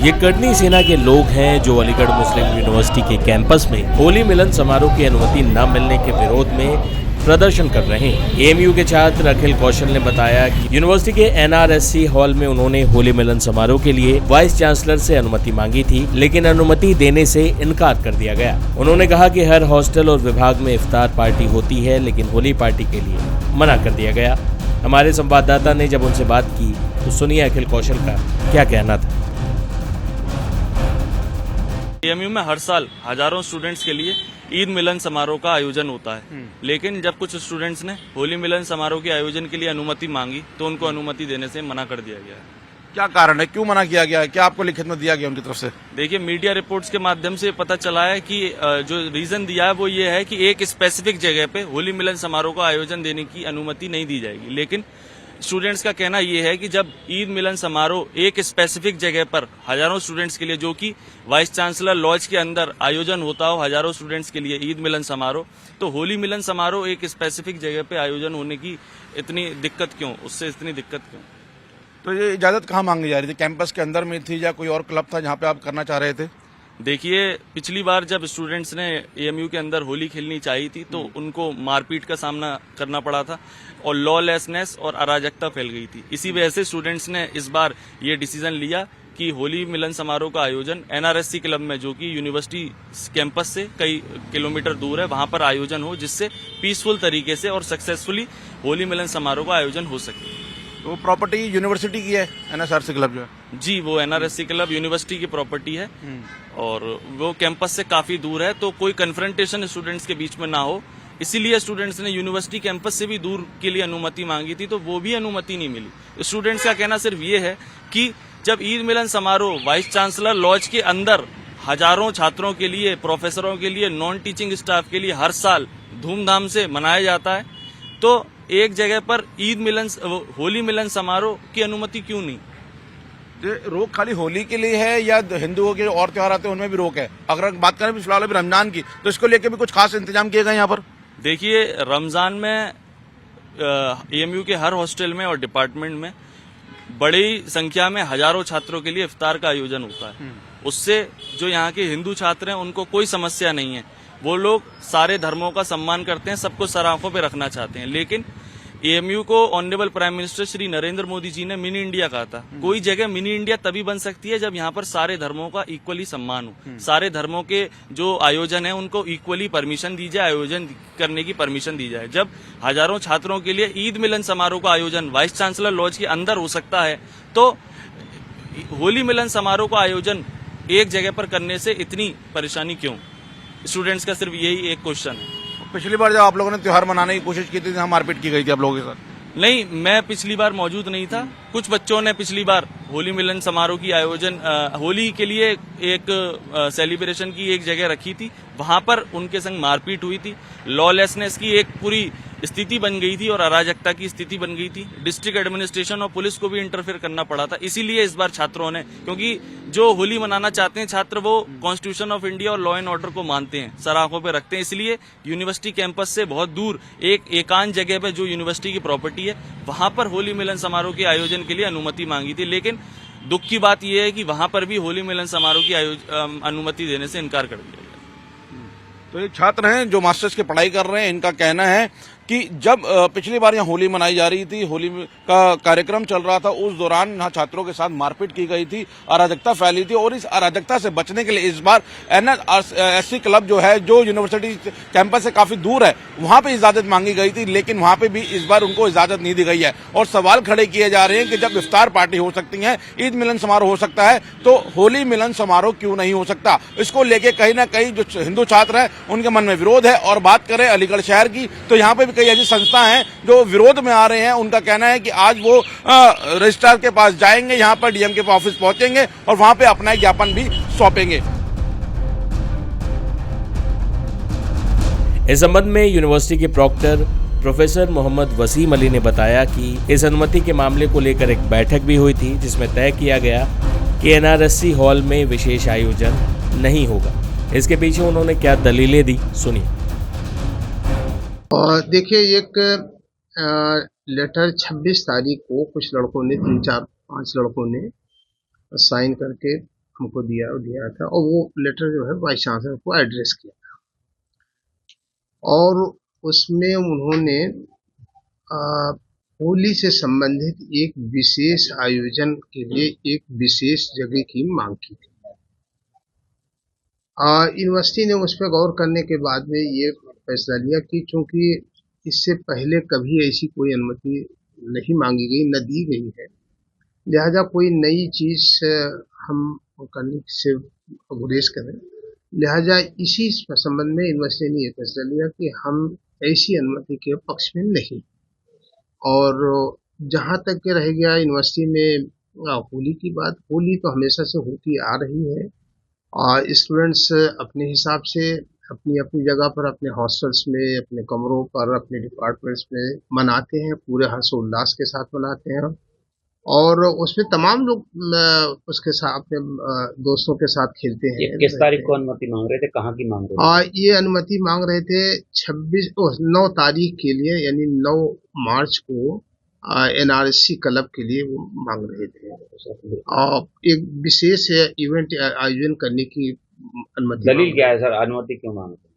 ये कर्णी सेना के लोग हैं जो अलीगढ़ मुस्लिम यूनिवर्सिटी के कैंपस में होली मिलन समारोह की अनुमति न मिलने के विरोध में प्रदर्शन कर रहे हैं। एएमयू के छात्र अखिल कौशल ने बताया कि यूनिवर्सिटी के एनआरएससी हॉल में उन्होंने होली मिलन समारोह के लिए वाइस चांसलर से अनुमति मांगी थी, लेकिन अनुमति देने से इनकार कर दिया गया। उन्होंने कहा कि हर हॉस्टल और विभाग में इफ्तार पार्टी होती है, लेकिन होली पार्टी के लिए मना कर दिया गया। हमारे संवाददाता ने जब उनसे बात की तो सुनिए अखिल कौशल का क्या कहना था। एएमयू में हर साल हजारों स्टूडेंट्स के लिए ईद मिलन समारोह का आयोजन होता है, लेकिन जब कुछ स्टूडेंट्स ने होली मिलन समारोह के आयोजन के लिए अनुमति मांगी तो उनको अनुमति देने से मना कर दिया गया है। क्या कारण है, क्यों मना किया गया है, क्या आपको लिखित में दिया गया उनकी तरफ से? देखिए, मीडिया रिपोर्ट्स के माध्यम से पता चला है कि जो रीजन दिया है वो ये है कि एक स्पेसिफिक जगह पे होली मिलन समारोह का आयोजन देने की अनुमति नहीं दी जाएगी। लेकिन स्टूडेंट्स का कहना यह है कि जब ईद मिलन समारोह एक स्पेसिफिक जगह पर हजारों स्टूडेंट्स के लिए, जो कि वाइस चांसलर लॉज के अंदर आयोजन होता हो हजारों स्टूडेंट्स के लिए ईद मिलन समारोह, तो होली मिलन समारोह एक स्पेसिफिक जगह पे आयोजन होने की इतनी दिक्कत क्यों, उससे इतनी दिक्कत क्यों? तो ये इजाजत कहाँ मांगी जा रही थी? कैंपस के अंदर में थी या कोई और क्लब था जहाँ पे आप करना चाह रहे थे? देखिए, पिछली बार जब स्टूडेंट्स ने एएमयू के अंदर होली खेलनी चाहिए थी तो उनको मारपीट का सामना करना पड़ा था और लॉलेसनेस और अराजकता फैल गई थी। इसी वजह से स्टूडेंट्स ने इस बार ये डिसीजन लिया कि होली मिलन समारोह का आयोजन एनआरएससी क्लब में, जो कि यूनिवर्सिटी कैंपस से कई किलोमीटर दूर है, वहां पर आयोजन हो, जिससे पीसफुल तरीके से और सक्सेसफुली होली मिलन समारोह का आयोजन हो सके। तो प्रॉपर्टी यूनिवर्सिटी की है, एनएसआरसी क्लब जो है? जी, वो एनआरएससी क्लब यूनिवर्सिटी की प्रॉपर्टी है और वो कैंपस से काफी दूर है, तो कोई कन्फ्रंटेशन स्टूडेंट्स के बीच में ना हो, इसीलिए स्टूडेंट्स ने यूनिवर्सिटी कैंपस से भी दूर के लिए अनुमति मांगी थी, तो वो भी अनुमति नहीं मिली। स्टूडेंट्स का कहना सिर्फ ये है कि जब ईद मिलन समारोह वाइस चांसलर लॉज के अंदर हजारों छात्रों के लिए, प्रोफेसरों के लिए, नॉन टीचिंग स्टाफ के लिए हर साल धूमधाम से मनाया जाता है, तो एक जगह पर होली मिलन समारोह की अनुमति क्यों नहीं? रोक खाली होली के लिए है या हिंदुओं के और त्योहार आते हैं उनमें भी रोक है? अगर बात करें फिलहाल अभी रमजान की, तो इसको लेकर भी कुछ खास इंतजाम किए गए यहाँ पर? देखिए, रमजान में एएमयू के हर हॉस्टल में और डिपार्टमेंट में बड़ी संख्या में हजारों छात्रों के लिए इफ्तार का आयोजन होता है। उससे जो यहाँ के हिंदू छात्र हैं उनको कोई समस्या नहीं है। वो लोग सारे धर्मों का सम्मान करते हैं, सबको सर आंखों पे रखना चाहते हैं। लेकिन एएमयू को honourable prime minister Shri Narendra Modi ji ने मिनी इंडिया कहा था। कोई जगह मिनी इंडिया तभी बन सकती है जब यहाँ पर सारे धर्मों का इक्वली सम्मान हो, सारे धर्मों के जो आयोजन है उनको इक्वली परमिशन दी जाए, आयोजन करने की परमिशन दी जाए। जब हजारों छात्रों के लिए ईद मिलन समारोह का आयोजन वाइस चांसलर लॉज के अंदर हो सकता है, तो होली मिलन समारोह का आयोजन एक जगह पर करने से इतनी परेशानी क्यों? स्टूडेंट्स का सिर्फ यही एक क्वेश्चन है। पिछली बार जब आप लोगों ने त्योहार मनाने की कोशिश की थी, जहाँ मारपीट की गई थी आप लोगों के साथ? नहीं, मैं पिछली बार मौजूद नहीं था। कुछ बच्चों ने पिछली बार होली मिलन समारोह की आयोजन होली के लिए एक सेलिब्रेशन की एक जगह रखी थी, वहां पर उनके संग मारपीट हुई थी, लॉलेसनेस की एक पूरी स्थिति बन गई थी और अराजकता की स्थिति बन गई थी। डिस्ट्रिक्ट एडमिनिस्ट्रेशन और पुलिस को भी इंटरफेयर करना पड़ा था। इसीलिए इस बार छात्रों ने, क्योंकि जो होली मनाना चाहते हैं छात्र, वो कॉन्स्टिट्यूशन ऑफ इंडिया और लॉ एंड ऑर्डर को मानते हैं, सर आंखों पे रखते हैं, इसलिए यूनिवर्सिटी कैंपस से बहुत दूर एक एकांत जगह पे जो यूनिवर्सिटी की प्रॉपर्टी है, वहां पर होली मिलन समारोह के आयोजन के लिए अनुमति मांगी थी। लेकिन दुख की बात यह है कि वहां पर भी होली मिलन समारोह की अनुमति देने से इनकार कर दिया गया। तो ये छात्र हैं जो मास्टर्स की पढ़ाई कर रहे हैं, इनका कहना है कि जब पिछली बार यहाँ होली मनाई जा रही थी, होली का कार्यक्रम चल रहा था, उस दौरान यहाँ छात्रों के साथ मारपीट की गई थी, अराजकता फैली थी, और इस अराजकता से बचने के लिए इस बार एनआरएससी क्लब जो है, जो यूनिवर्सिटी कैंपस से काफी दूर है, वहां पे इजाजत मांगी गई थी, लेकिन वहां पे भी इस बार उनको इजाजत नहीं दी गई है। और सवाल खड़े किए जा रहे हैं कि जब इफ्तार पार्टी हो सकती है, ईद मिलन समारोह हो सकता है, तो होली मिलन समारोह क्यों नहीं हो सकता? इसको लेके कहीं ना कहीं जो हिंदू छात्र हैं उनके मन में विरोध है। और बात करें अलीगढ़ शहर की, तो यहाँ पे भी कई ऐसी संस्था हैं जो विरोध में आ रहे हैं। उनका कहना है कि आज वो रजिस्ट्रार के पास जाएंगे, यहाँ पर डीएम के ऑफिस पहुंचेंगे और वहां पे अपना ज्ञापन भी सौंपेंगे। इस संबंध में यूनिवर्सिटी के प्रॉक्टर प्रोफेसर मोहम्मद वसीम अली ने बताया कि इस अनुमति के मामले को लेकर एक बैठक भी हुई थी, जिसमें तय किया गया कि एनआरएससी हॉल में विशेष आयोजन नहीं होगा। इसके पीछे उन्होंने क्या दलीलें दी, सुनिए। और देखिए, एक लेटर 26 तारीख को कुछ लड़कों ने, 3-4-5 लड़कों ने साइन करके हमको दिया था, और वो लेटर जो है वाइस चांसलर को एड्रेस किया था, और उसमें उन्होंने होली से संबंधित एक विशेष आयोजन के लिए एक विशेष जगह की मांग की थी। यूनिवर्सिटी ने उस पर गौर करने के बाद में ये फैसला लिया कि चूंकि इससे पहले कभी ऐसी कोई अनुमति नहीं मांगी गई, न दी गई है, लिहाजा कोई नई चीज हम करने से गुरेज करें। लिहाजा इसी संबंध में यूनिवर्सिटी ने यह फैसला लिया कि हम ऐसी अनुमति के पक्ष में नहीं। और जहां तक के रह गया यूनिवर्सिटी में होली की बात, होली तो हमेशा से होती आ रही है, और स्टूडेंट्स अपने हिसाब से अपनी अपनी जगह पर, अपने हॉस्टल्स में, अपने कमरों पर, अपने डिपार्टमेंट्स में मनाते हैं, पूरे हर्षोल्लास के साथ मनाते हैं, और उसमें तमाम लोग उसके साथ अपने दोस्तों के साथ खेलते हैं। ये किस तारीख को अनुमति मांग रहे थे, कहाँ की मांग रहे थे? ये अनुमति मांग रहे थे 9 तारीख के लिए, यानी 9 मार्च को NRSC क्लब के लिए वो मांग रहे थे, और एक विशेष इवेंट आयोजन करने की अनुमति। दलील क्या है सर, अनुमति क्यों मांग रहे?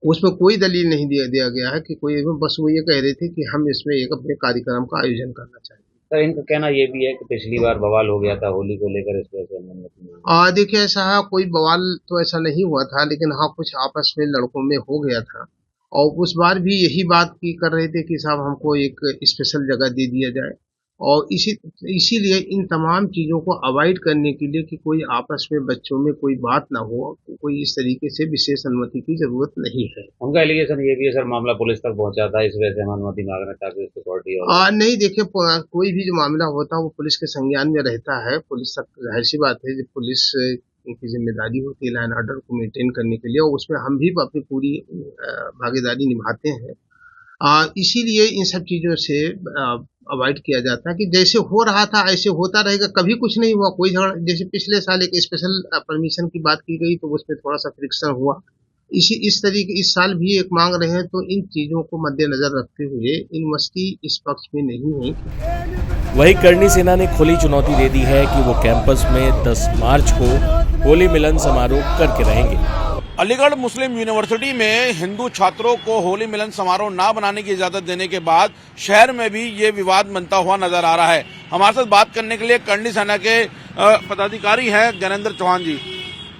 उसमें कोई दलील नहीं दिया गया है कि कोई, बस वो ये कह रहे थे कि हम इसमें एक अपने कार्यक्रम का आयोजन करना चाहिए। सर इनका कहना ये भी है कि पिछली बार बवाल हो गया था होली को लेकर, इस वजह से अनुमति। देखिए, ऐसा कोई बवाल तो ऐसा नहीं हुआ था, लेकिन हाँ कुछ आपस में लड़कों में हो गया था, और उस बार भी यही बात की कर रहे थे कि साहब हमको एक स्पेशल जगह दे दिया जाए, और इसीलिए इन तमाम चीजों को अवॉइड करने के लिए कि कोई आपस में बच्चों में कोई बात ना हो, कोई इस तरीके से विशेष अनुमति की जरूरत नहीं है। उनका एलिगेशन ये भी है सर, मामला पुलिस तक पहुंचा था, इस वजह से हम अनुमति मांग रहे हैं ताकि सिक्योरिटी हो। नहीं, देखिए, कोई भी जो मामला होता है वो पुलिस के संज्ञान में रहता है। पुलिस तक, जाहिर सी बात है, जब पुलिस की जिम्मेदारी होती है लॉ एंड ऑर्डर को मेंटेन करने के लिए, और उसमें हम भी अपनी पूरी भागीदारी निभाते हैं। इसीलिए इन सब चीजों से अवॉइड किया जाता है कि जैसे हो रहा था ऐसे होता रहेगा, कभी कुछ नहीं हुआ, कोई झगड़ा। जैसे पिछले साल एक स्पेशल परमिशन की बात की गई तो उसमें थोड़ा सा फ्रिक्शन हुआ, इस तरीके इस साल भी एक मांग रहे हैं, तो इन चीजों को मद्देनजर रखते हुए यूनिवर्सिटी इस पक्ष में नहीं है। वहीं करणी सेना ने खुली चुनौती दे दी है कि वो कैंपस में 10 मार्च को होली मिलन समारोह करके रहेंगे। अलीगढ़ मुस्लिम यूनिवर्सिटी में हिंदू छात्रों को होली मिलन समारोह ना बनाने की इजाजत देने के बाद शहर में भी ये विवाद बनता हुआ नजर आ रहा है। हमारे साथ बात करने के लिए करणी सेना के पदाधिकारी हैं ज्ञानेंद्र चौहान जी।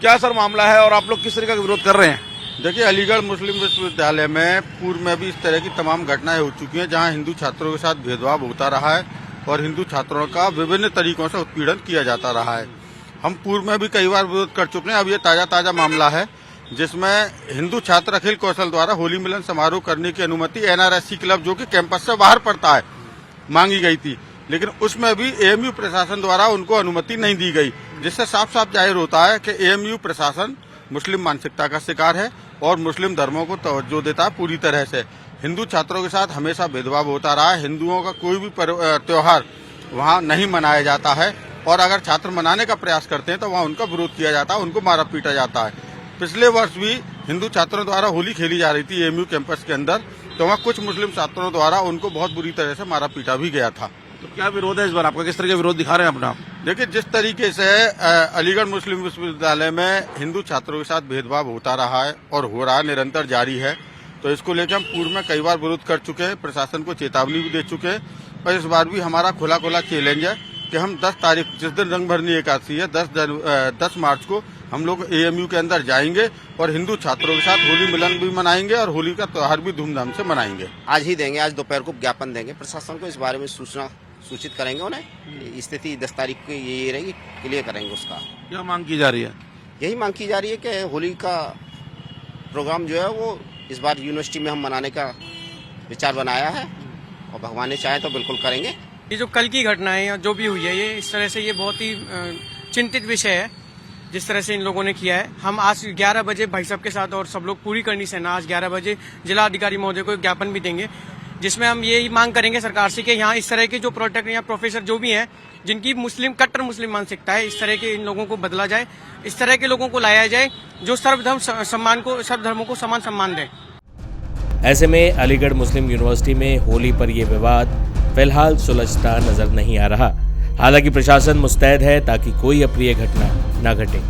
क्या सर मामला है और आप लोग किस तरीके का विरोध कर रहे हैं? देखिए, अलीगढ़ मुस्लिम विश्वविद्यालय में पूर्व में भी इस तरह की तमाम घटनाएं हो चुकी हैं जहां हिंदू छात्रों के साथ भेदभाव होता रहा है और हिंदू छात्रों का विभिन्न तरीकों से उत्पीड़न किया जाता रहा है। हम पूर्व में भी कई बार विरोध कर चुके हैं। अब ये ताजा मामला है जिसमें हिंदू छात्र अखिल कौशल द्वारा होली मिलन समारोह करने की अनुमति NRSC क्लब, जो कि कैंपस से बाहर पड़ता है, मांगी गई थी, लेकिन उसमें भी AMU प्रशासन द्वारा उनको अनुमति नहीं दी गई, जिससे साफ साफ जाहिर होता है कि AMU प्रशासन मुस्लिम मानसिकता का शिकार है और मुस्लिम धर्मों को तवज्जो देता है पूरी तरह से। हिंदू छात्रों के साथ हमेशा भेदभाव होता रहा है। हिंदुओं का कोई भी त्योहार वहाँ नहीं मनाया जाता है, और अगर छात्र मनाने का प्रयास करते हैं तो वहाँ उनका विरोध किया जाता है, उनको मारा पीटा जाता है। पिछले वर्ष भी हिंदू छात्रों द्वारा होली खेली जा रही थी AMU कैंपस के अंदर, तो वहाँ कुछ मुस्लिम छात्रों द्वारा उनको बहुत बुरी तरह से मारा पीटा भी गया था। तो क्या विरोध है इस बार आपका? किस तरह का विरोध दिखा रहे हैं अपना? देखिए, जिस तरीके से अलीगढ़ मुस्लिम विश्वविद्यालय में हिंदू छात्रों के साथ भेदभाव होता रहा है और हो रहा है, निरंतर जारी है, तो इसको लेकर हम पूर्व में कई बार विरोध कर चुके हैं, प्रशासन को चेतावनी भी दे चुके हैं। और इस बार भी हमारा खुला चैलेंज है कि हम 10 तारीख, जिस दिन रंगभरनी एकादशी है, 10 मार्च को हम लोग AMU के अंदर जाएंगे और हिंदू छात्रों के साथ होली मिलन भी मनाएंगे और होली का त्योहार भी धूमधाम से मनाएंगे। आज ही देंगे, आज दोपहर को ज्ञापन देंगे प्रशासन को, इस बारे में सूचित करेंगे उन्हें। स्थिति 10 तारीख को यही रहेगी, क्लियर करेंगे उसका। क्या मांग की जा रही है? यही मांग की जा रही है कि होली का प्रोग्राम जो है वो इस बार यूनिवर्सिटी में हम मनाने का विचार बनाया है, और भगवान ने चाहे तो बिल्कुल करेंगे। ये जो कल की घटना है या जो भी हुई है, ये इस तरह से ये बहुत ही चिंतित विषय है जिस तरह से इन लोगों ने किया है। हम आज 11 बजे भाई साहब के साथ और सब लोग पूरी करनी सेना आज 11 बजे जिला अधिकारी महोदय को एक ज्ञापन भी देंगे, जिसमें हम ये मांग करेंगे सरकार से कि यहाँ इस तरह के जो प्रोटेक्ट या प्रोफेसर जो भी हैं जिनकी कट्टर मुस्लिम मानसिकता है, इस तरह के इन लोगों को बदला जाए, इस तरह के लोगों को लाया जाए जो सब धर्मों को समान सम्मान दें। ऐसे में अलीगढ़ मुस्लिम यूनिवर्सिटी में होली पर यह विवाद फिलहाल सुलझता नजर नहीं आ रहा। हालांकि प्रशासन मुस्तैद है ताकि कोई अप्रिय घटना न घटे।